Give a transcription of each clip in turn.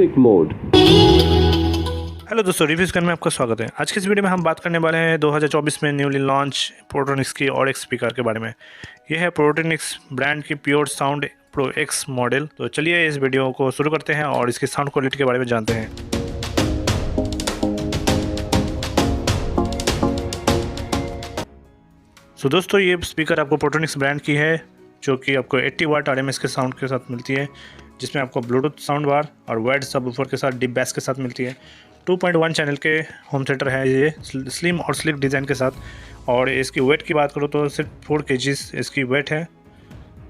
Music mode. Hello दोस्तों, reviews करने में आपका स्वागत है। आज की इस वीडियो में हम बात करने वाले हैं 2024 में न्यूली लॉन्च पोर्ट्रोनिक्स की और एक स्पीकर के बारे में। यह है पोर्ट्रोनिक्स ब्रांड की pure sound pro x model. तो चलिए इस वीडियो को शुरू करते हैं और इसकी साउंड क्वालिटी के बारे में जानते हैं। दोस्तों, ये स्पीकर आपको पोर्ट्रोनिक्स ब्रांड की है, जो कि आपको 80 वाट RMS के साउंड के साथ मिलती है, जिसमें आपको ब्लूटूथ साउंड बार और वाइड सबवूफर के साथ डीप बेस के साथ मिलती है। 2.1 चैनल के होम थिएटर है ये, स्लिम और स्लिक डिज़ाइन के साथ। और इसकी वेट की बात करो तो सिर्फ 4 kg इसकी वेट है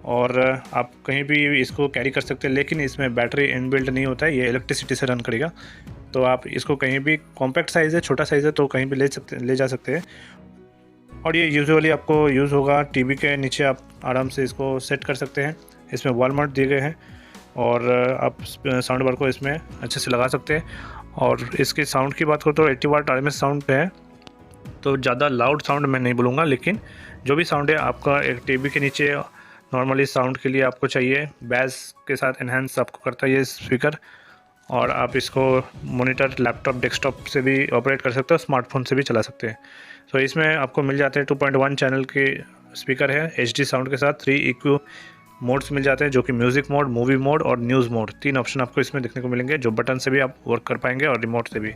और आप कहीं भी इसको कैरी कर सकते हैं। लेकिन इसमें बैटरी इनबिल्ट नहीं होता है, ये इलेक्ट्रिसिटी से रन करेगा। तो आप इसको कहीं भी, कॉम्पैक्ट साइज़ है, छोटा साइज़ है, तो कहीं भी ले जा सकते हैं। और ये यूजुअली आपको यूज़ होगा टीवी के नीचे, आप आराम से इसको सेट कर सकते हैं। इसमें वॉल माउंट दिए गए हैं और आप साउंड बार को इसमें अच्छे से लगा सकते हैं। और इसकी साउंड की बात करो तो 80 वाट RMS साउंड पे है, तो ज़्यादा लाउड साउंड मैं नहीं बोलूँगा, लेकिन जो भी साउंड है आपका एक टीवी के नीचे नॉर्मली साउंड के लिए आपको चाहिए, बेस के साथ एनहांस आपको करता है ये स्पीकर। और आप इसको मॉनिटर, लैपटॉप, डेस्कटॉप से भी ऑपरेट कर सकते हो, स्मार्टफोन से भी चला सकते हैं। तो इसमें आपको मिल जाते हैं 2.1 चैनल के स्पीकर है HD साउंड के साथ। 3 EQ मोड्स मिल जाते हैं, जो कि म्यूज़िक मोड, मूवी मोड और न्यूज़ मोड, 3 ऑप्शन आपको इसमें देखने को मिलेंगे, जो बटन से भी आप वर्क कर पाएंगे और रिमोट से भी।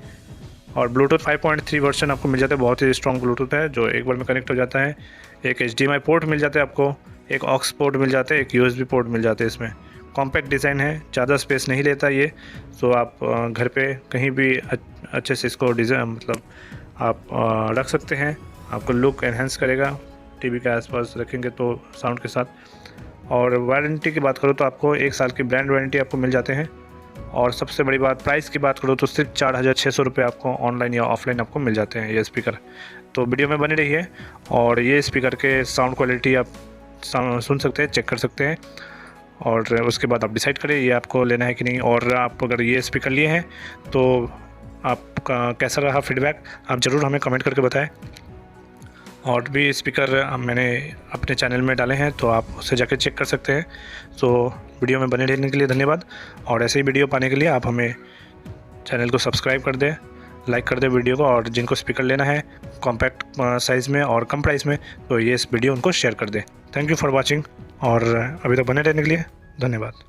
और ब्लूटूथ 5.3 वर्जन आपको मिल जाता है, बहुत ही स्ट्रॉन्ग ब्लूटूथ है, जो एक बार में कनेक्ट हो जाता है। एक HDMI पोर्ट मिल जाता है आपको, एक ऑक्स पोर्ट मिल जाता है, एक USB पोर्ट मिल जाते हैं। इसमें कॉम्पैक्ट डिज़ाइन है, ज़्यादा स्पेस नहीं लेता ये। तो आप घर पे कहीं भी अच्छे से इसको डिज़ाइन, मतलब आप रख सकते हैं। आपको लुक एनहेंस करेगा, टीवी के आसपास रखेंगे तो साउंड के साथ। और वारंटी की बात करूँ तो आपको 1 साल की ब्रांड वारंटी आपको मिल जाते हैं। और सबसे बड़ी बात, प्राइस की बात करूँ तो सिर्फ 4600 रुपये आपको ऑनलाइन या ऑफलाइन आपको मिल जाते हैं ये स्पीकर। तो वीडियो में बनी रहिए और ये स्पीकर के साउंड क्वालिटी आप सुन सकते हैं, चेक कर सकते हैं, और उसके बाद आप डिसाइड करें ये आपको लेना है कि नहीं। और आप अगर ये स्पीकर लिए हैं तो आपका कैसा रहा फीडबैक आप ज़रूर हमें कमेंट करके बताएं। और भी स्पीकर मैंने अपने चैनल में डाले हैं, तो आप उससे जाकर चेक कर सकते हैं। तो वीडियो में बने रहने के लिए धन्यवाद। और ऐसे ही वीडियो पाने के लिए आप हमें चैनल को सब्सक्राइब कर दें, लाइक कर दें वीडियो को। और जिनको स्पीकर लेना है कॉम्पैक्ट साइज़ में और कम प्राइस में, तो ये इस वीडियो उनको शेयर कर दें। थैंक यू फॉर वॉचिंग, और अभी तक बने रहने के लिए धन्यवाद।